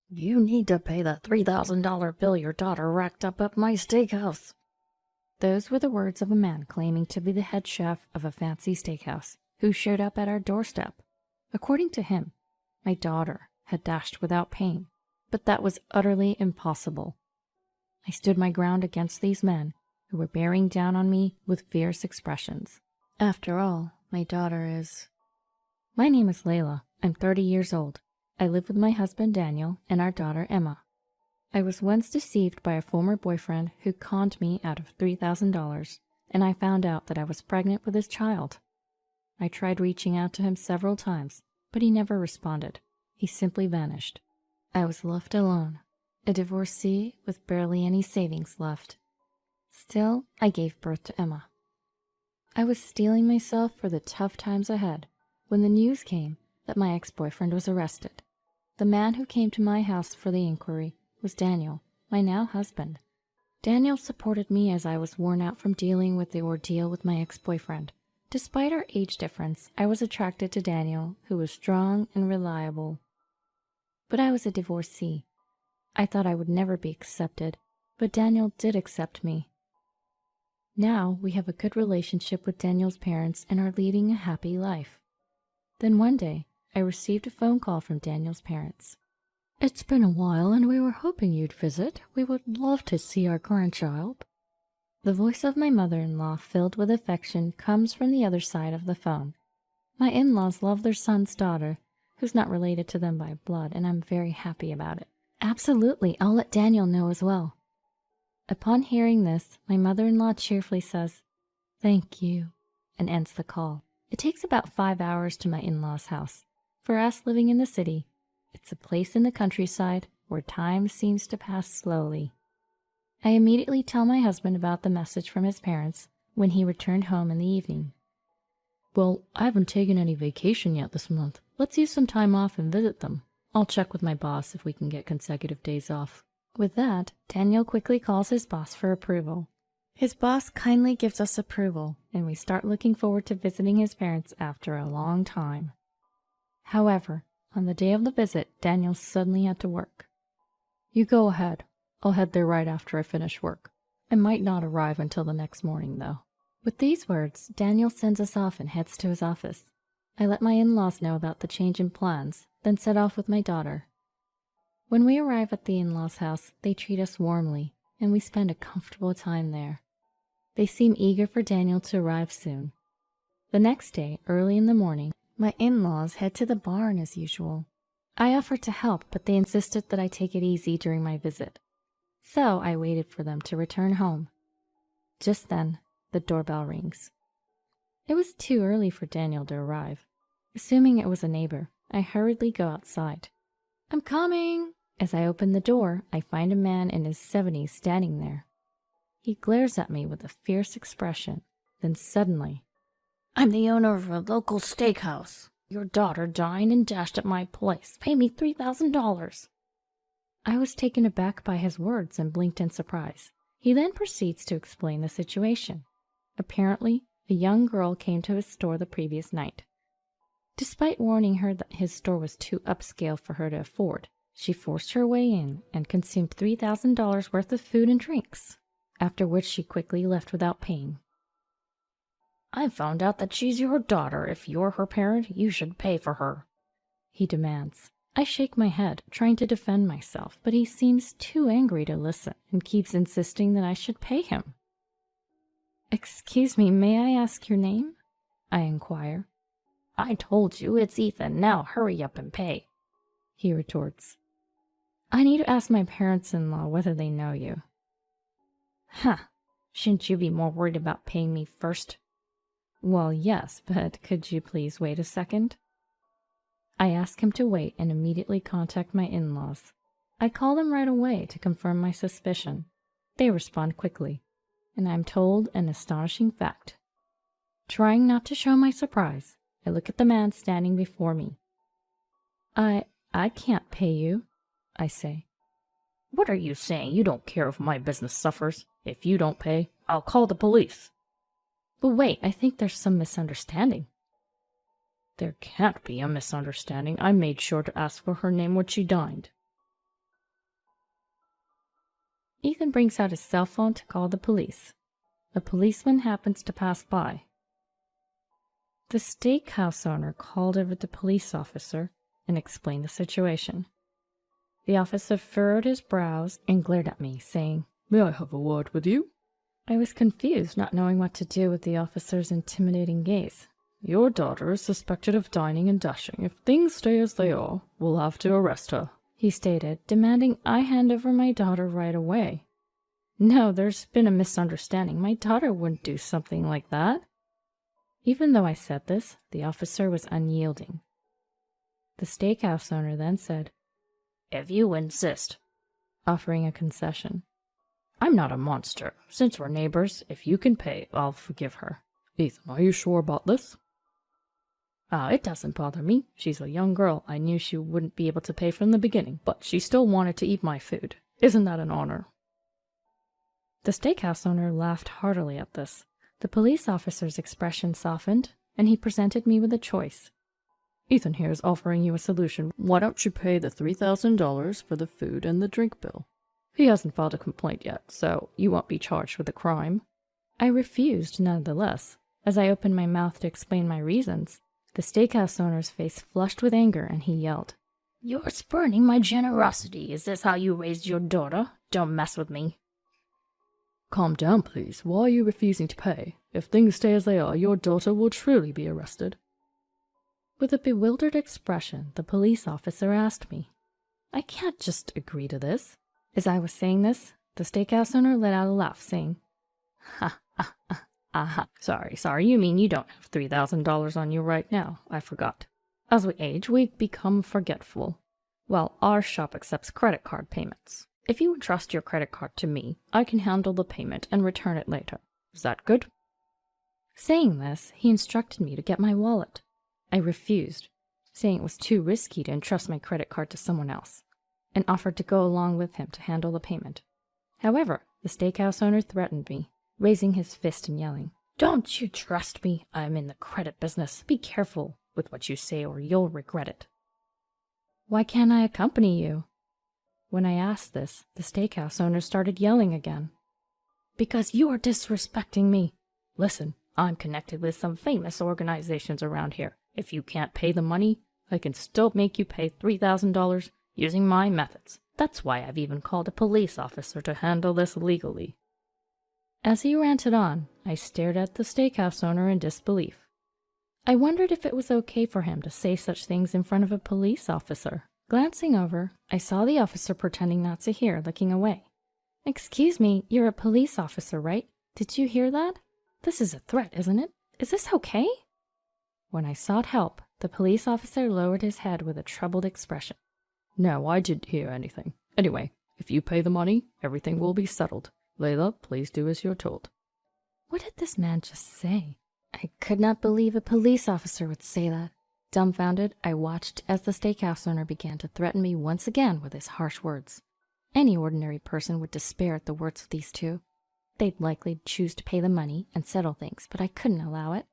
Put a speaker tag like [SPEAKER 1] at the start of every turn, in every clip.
[SPEAKER 1] You need to pay the $3,000 bill your daughter racked up at my steakhouse. Those were the words of a man claiming to be the head chef of a fancy steakhouse who showed up at our doorstep. According to him, my daughter had dashed without paying, but that was utterly impossible. I stood my ground against these men who were bearing down on me with fierce expressions. After all, my daughter is... My name is Layla. I'm 30 years old. I live with my husband Daniel and our daughter Emma. I was once deceived by a former boyfriend who conned me out of $3,000, and I found out that I was pregnant with his child. I tried reaching out to him several times, but he never responded. He simply vanished. I was left alone, a divorcee with barely any savings left. Still, I gave birth to Emma. I was steeling myself for the tough times ahead when the news came that my ex-boyfriend was arrested. The man who came to my house for the inquiry was Daniel, my now husband. Daniel supported me as I was worn out from dealing with the ordeal with my ex-boyfriend. Despite our age difference, I was attracted to Daniel, who was strong and reliable. But I was a divorcee. I thought I would never be accepted, but Daniel did accept me. Now we have a good relationship with Daniel's parents and are leading a happy life. Then one day, I received a phone call from Daniel's parents. "It's been a while and we were hoping you'd visit. We would love to see our grandchild." The voice of my mother-in-law, filled with affection, comes from the other side of the phone. My in-laws love their son's daughter, who's not related to them by blood, and I'm very happy about it. Absolutely, I'll let Daniel know as well. Upon hearing this, my mother-in-law cheerfully says, "Thank you," and ends the call. It takes about 5 hours to my in-laws' house. For us living in the city, it's a place in the countryside where time seems to pass slowly. I immediately tell my husband about the message from his parents when he returned home in the evening. "Well, I haven't taken any vacation yet this month. Let's use some time off and visit them. I'll check with my boss if we can get consecutive days off." With that, Daniel quickly calls his boss for approval. His boss kindly gives us approval, and we start looking forward to visiting his parents after a long time. However, on the day of the visit, Daniel suddenly had to work. "You go ahead. I'll head there right after I finish work. I might not arrive until the next morning, though." With these words, Daniel sends us off and heads to his office. I let my in-laws know about the change in plans, then set off with my daughter. When we arrive at the in-laws' house, they treat us warmly, and we spend a comfortable time there. They seem eager for Daniel to arrive soon. The next day, early in the morning, my in-laws head to the barn as usual. I offered to help, but they insisted that I take it easy during my visit. So I waited for them to return home. Just then, the doorbell rings. It was too early for Daniel to arrive. Assuming it was a neighbor, I hurriedly go outside. "I'm coming!" As I open the door, I find a man in his 70s standing there. He glares at me with a fierce expression. Then suddenly, "I'm the owner of a local steakhouse. Your daughter dined and dashed at my place. Pay me $3,000. I was taken aback by his words and blinked in surprise. He then proceeds to explain the situation. Apparently, a young girl came to his store the previous night. Despite warning her that his store was too upscale for her to afford, she forced her way in and consumed $3,000 worth of food and drinks, after which she quickly left without paying. "I found out that she's your daughter. If you're her parent, you should pay for her," he demands. I shake my head, trying to defend myself, but he seems too angry to listen and keeps insisting that I should pay him. "Excuse me, may I ask your name?" I inquire. "I told you, it's Ethan. Now hurry up and pay," he retorts. "I need to ask my parents-in-law whether they know you." "Huh, shouldn't you be more worried about paying me first?" "Well, yes, but could you please wait a second?" I ask him to wait and immediately contact my in-laws. I call them right away to confirm my suspicion. They respond quickly, and I am told an astonishing fact. Trying not to show my surprise, I look at the man standing before me. I can't pay you," I say. "What are you saying? You don't care if my business suffers. If you don't pay, I'll call the police." "But wait, I think there's some misunderstanding." "There can't be a misunderstanding. I made sure to ask for her name when she dined." Ethan brings out his cell phone to call the police. A policeman happens to pass by. The steakhouse owner called over the police officer and explained the situation. The officer furrowed his brows and glared at me, saying, "May I have a word with you?" I was confused, not knowing what to do with the officer's intimidating gaze. "Your daughter is suspected of dining and dashing. If things stay as they are, we'll have to arrest her," he stated, demanding I hand over my daughter right away. No, there's been a misunderstanding. My daughter wouldn't do something like that. Even though I said this, the officer was unyielding. The steakhouse owner then said, "If you insist," offering a concession. "I'm not a monster. Since we're neighbors, if you can pay, I'll forgive her." "Ethan, are you sure about this?" It doesn't bother me. She's a young girl. I knew she wouldn't be able to pay from the beginning, but she still wanted to eat my food. Isn't that an honor?" The steakhouse owner laughed heartily at this. The police officer's expression softened, and he presented me with a choice. "Ethan here is offering you a solution. Why don't you pay the $3,000 for the food and the drink bill? He hasn't filed a complaint yet, so you won't be charged with a crime." I refused nonetheless. As I opened my mouth to explain my reasons, the steakhouse owner's face flushed with anger, and he yelled, "You're spurning my generosity. Is this how you raised your daughter? Don't mess with me." "Calm down, please. Why are you refusing to pay? If things stay as they are, your daughter will truly be arrested." With a bewildered expression, the police officer asked me, "I can't just agree to this." As I was saying this, the steakhouse owner let out a laugh, saying, "Ha, ha, ha, ha. Sorry, you mean you don't have $3,000 on you right now. I forgot. As we age, we become forgetful. Well, our shop accepts credit card payments. If you entrust your credit card to me, I can handle the payment and return it later. Is that good?" Saying this, he instructed me to get my wallet. I refused, saying it was too risky to entrust my credit card to someone else, and offered to go along with him to handle the payment. However, the steakhouse owner threatened me, raising his fist and yelling, "Don't you trust me? I'm in the credit business. Be careful with what you say or you'll regret it." "Why can't I accompany you?" When I asked this, the steakhouse owner started yelling again. "Because you are disrespecting me. Listen, I'm connected with some famous organizations around here. If you can't pay the money, I can still make you pay $3,000 using my methods. That's why I've even called a police officer to handle this legally." As he ranted on, I stared at the steakhouse owner in disbelief. I wondered if it was okay for him to say such things in front of a police officer. Glancing over, I saw the officer pretending not to hear, looking away. "Excuse me, you're a police officer, right? Did you hear that? This is a threat, isn't it? Is this okay?" When I sought help, the police officer lowered his head with a troubled expression. "No, I didn't hear anything. Anyway, if you pay the money, everything will be settled. Layla, please do as you're told." What did this man just say? I could not believe a police officer would say that. Dumbfounded, I watched as the steakhouse owner began to threaten me once again with his harsh words. Any ordinary person would despair at the words of these two. They'd likely choose to pay the money and settle things, but I couldn't allow it.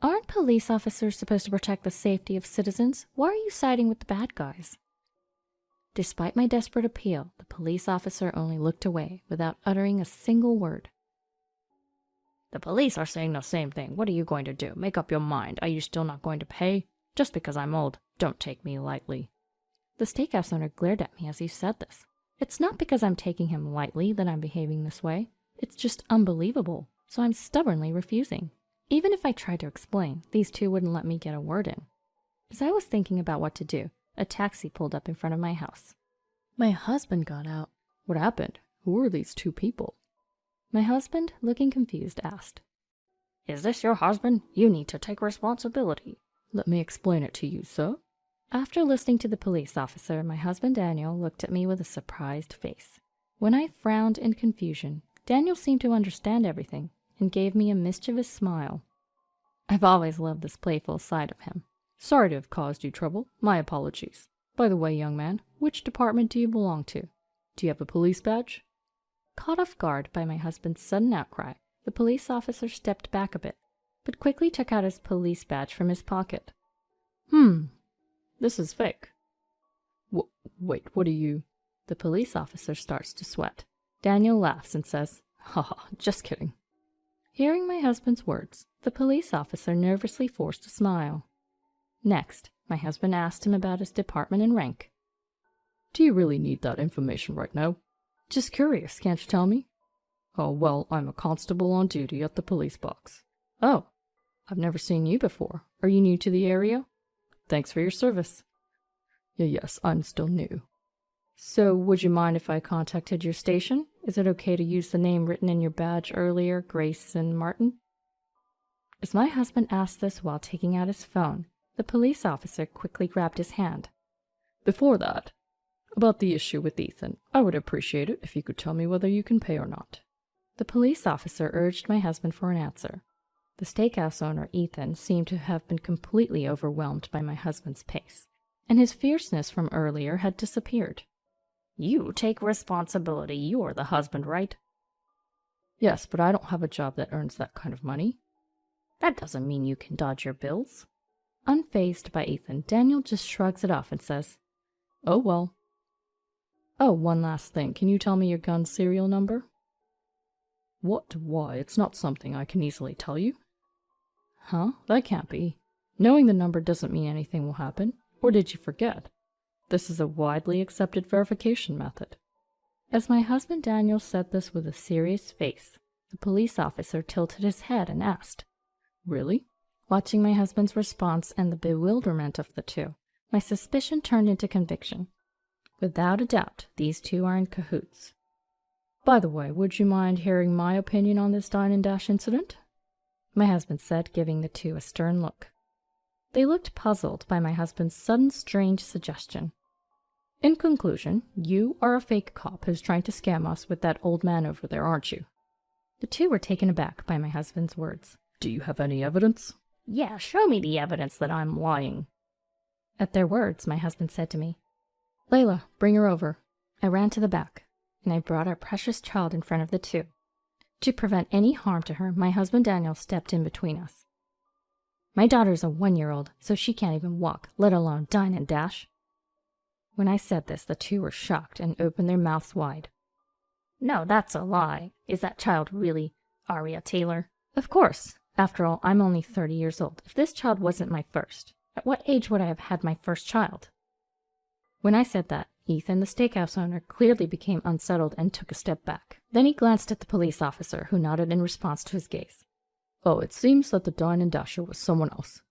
[SPEAKER 1] "Aren't police officers supposed to protect the safety of citizens? Why are you siding with the bad guys?" Despite my desperate appeal, the police officer only looked away without uttering a single word. "The police are saying the same thing. What are you going to do? Make up your mind. Are you still not going to pay? Just because I'm old, don't take me lightly." The steakhouse owner glared at me as he said this. It's not because I'm taking him lightly that I'm behaving this way. It's just unbelievable, so I'm stubbornly refusing. Even if I tried to explain, these two wouldn't let me get a word in. As I was thinking about what to do, a taxi pulled up in front of my house. My husband got out. "What happened? Who are these two people?" My husband, looking confused, asked. "Is this your husband? You need to take responsibility." "Let me explain it to you, sir." After listening to the police officer, my husband Daniel looked at me with a surprised face. When I frowned in confusion, Daniel seemed to understand everything and gave me a mischievous smile. I've always loved this playful side of him. "Sorry to have caused you trouble. My apologies. By the way, young man, which department do you belong to? Do you have a police badge?" Caught off guard by my husband's sudden outcry, the police officer stepped back a bit, but quickly took out his police badge from his pocket. This is fake." Wait, what are you—" The police officer starts to sweat. Daniel laughs and says, "Haha, just kidding." Hearing my husband's words, the police officer nervously forced a smile. Next, my husband asked him about his department and rank. "Do you really need that information right now?" "Just curious, can't you tell me?" "Oh, well, I'm a constable on duty at the police box." "Oh, I've never seen you before. Are you new to the area?" "Thanks for your service." Yes, I'm still new." "So, would you mind if I contacted your station? Is it okay to use the name written in your badge earlier, Grayson Martin?" As my husband asked this while taking out his phone, the police officer quickly grabbed his hand. "Before that, about the issue with Ethan, I would appreciate it if you could tell me whether you can pay or not." The police officer urged my husband for an answer. The steakhouse owner, Ethan, seemed to have been completely overwhelmed by my husband's pace, and his fierceness from earlier had disappeared. "You take responsibility. You're the husband, right?" "Yes, but I don't have a job that earns that kind of money." "That doesn't mean you can dodge your bills." Unfazed by Ethan, Daniel just shrugs it off and says, "Oh, well." "Oh, one last thing. Can you tell me your gun's serial number?" "What? Why, it's not something I can easily tell you." "Huh? That can't be. Knowing the number doesn't mean anything will happen. Or did you forget? This is a widely accepted verification method." As my husband Daniel said this with a serious face, the police officer tilted his head and asked, "Really?" Watching my husband's response and the bewilderment of the two, my suspicion turned into conviction. Without a doubt, these two are in cahoots. "By the way, would you mind hearing my opinion on this Dine and Dash incident?" my husband said, giving the two a stern look. They looked puzzled by my husband's sudden strange suggestion. "In conclusion, you are a fake cop who's trying to scam us with that old man over there, aren't you?" The two were taken aback by my husband's words. "Do you have any evidence?" "Yeah, show me the evidence that I'm lying." At their words, my husband said to me, "Layla, bring her over." I ran to the back, and I brought our precious child in front of the two. To prevent any harm to her, my husband Daniel stepped in between us. My daughter's a 1-year-old, so she can't even walk, let alone dine and dash. When I said this, the two were shocked and opened their mouths wide. "No, that's a lie. Is that child really Aria Taylor?" "Of course. After all, I'm only 30 years old. If this child wasn't my first, at what age would I have had my first child?" When I said that, Ethan, the steakhouse owner, clearly became unsettled and took a step back. Then he glanced at the police officer, who nodded in response to his gaze. "Oh, it seems that the Dine and Dasher was someone else.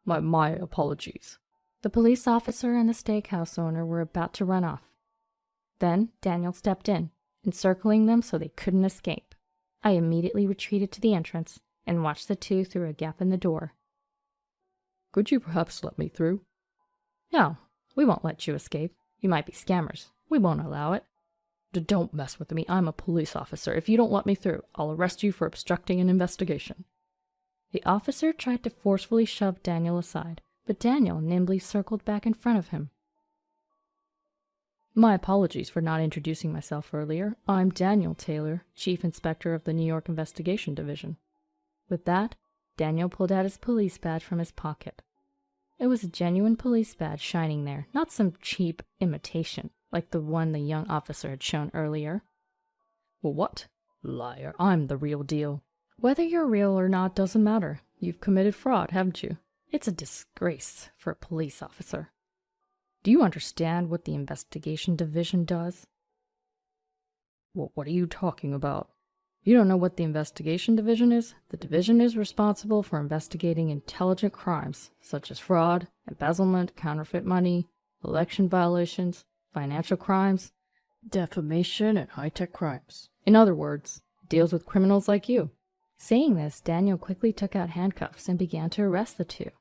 [SPEAKER 1] My apologies." The police officer and the steakhouse owner were about to run off. Then Daniel stepped in, encircling them so they couldn't escape. I immediately retreated to the entrance and watched the two through a gap in the door. "Could you perhaps let me through?" "No, we won't let you escape. You might be scammers. We won't allow it." Don't mess with me. I'm a police officer. If you don't let me through, I'll arrest you for obstructing an investigation." The officer tried to forcefully shove Daniel aside, but Daniel nimbly circled back in front of him. "My apologies for not introducing myself earlier. I'm Daniel Taylor, Chief Inspector of the New York Investigation Division." With that, Daniel pulled out his police badge from his pocket. It was a genuine police badge shining there, not some cheap imitation, like the one the young officer had shown earlier. "Well, what? Liar, I'm the real deal." "Whether you're real or not doesn't matter. You've committed fraud, haven't you? It's a disgrace for a police officer. Do you understand what the investigation division does?" "Well, what are you talking about?" "You don't know what the investigation division is? The division is responsible for investigating intelligent crimes, such as fraud, embezzlement, counterfeit money, election violations, financial crimes, defamation, and high-tech crimes. In other words, it deals with criminals like you." Saying this, Daniel quickly took out handcuffs and began to arrest the two.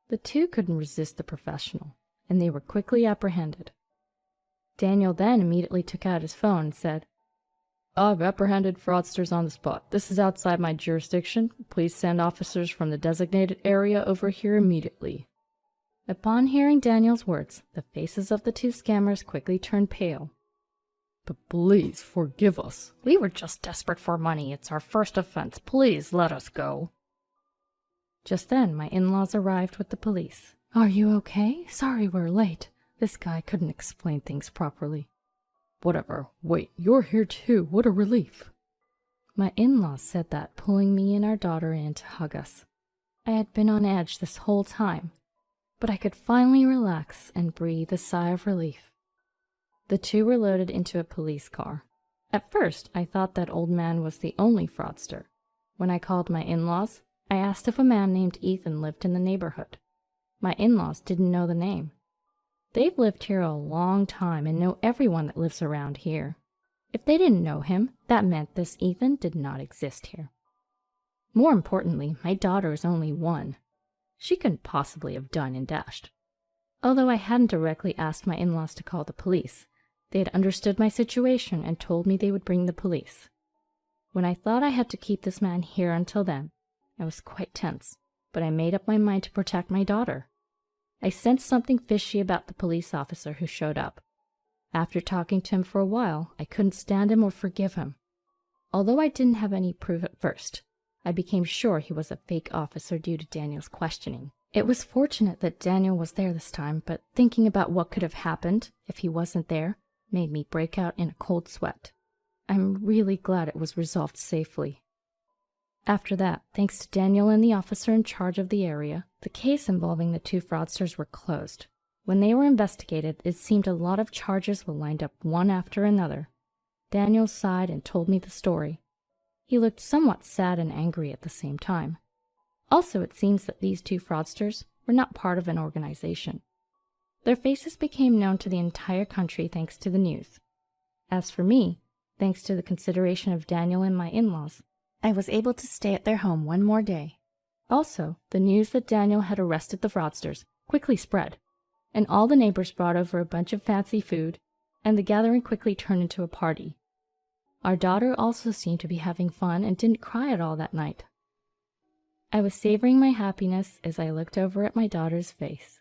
[SPEAKER 1] The two couldn't resist the professional, and they were quickly apprehended. Daniel then immediately took out his phone and said, "I've apprehended fraudsters on the spot. This is outside my jurisdiction. Please send officers from the designated area over here immediately." Upon hearing Daniel's words, the faces of the two scammers quickly turned pale. "But please forgive us. We were just desperate for money. It's our first offense. Please let us go." Just then, my in-laws arrived with the police. "Are you okay? Sorry we're late. This guy couldn't explain things properly." Whatever. Wait, you're here too. What a relief. My in-laws said that, pulling me and our daughter in to hug us. I had been on edge this whole time, but I could finally relax and breathe a sigh of relief. The two were loaded into a police car. At first, I thought that old man was the only fraudster. When I called my in-laws, I asked if a man named Ethan lived in the neighborhood. My in-laws didn't know the name. They've lived here a long time and know everyone that lives around here. If they didn't know him, that meant this Ethan did not exist here. More importantly, my daughter is only 1. She couldn't possibly have done and dashed. Although I hadn't directly asked my in-laws to call the police, they had understood my situation and told me they would bring the police. When I thought I had to keep this man here until then, I was quite tense, but I made up my mind to protect my daughter. I sensed something fishy about the police officer who showed up. After talking to him for a while, I couldn't stand him or forgive him. Although I didn't have any proof at first, I became sure he was a fake officer due to Daniel's questioning. It was fortunate that Daniel was there this time, but thinking about what could have happened if he wasn't there made me break out in a cold sweat. I'm really glad it was resolved safely. After that, thanks to Daniel and the officer in charge of the area, the case involving the 2 fraudsters were closed. When they were investigated, it seemed a lot of charges were lined up one after another. Daniel sighed and told me the story. He looked somewhat sad and angry at the same time. Also, it seems that these 2 fraudsters were not part of an organization. Their faces became known to the entire country thanks to the news. As for me, thanks to the consideration of Daniel and my in-laws, I was able to stay at their home one more day. Also, the news that Daniel had arrested the fraudsters quickly spread, and all the neighbors brought over a bunch of fancy food, and the gathering quickly turned into a party. Our daughter also seemed to be having fun and didn't cry at all that night. I was savoring my happiness as I looked over at my daughter's face.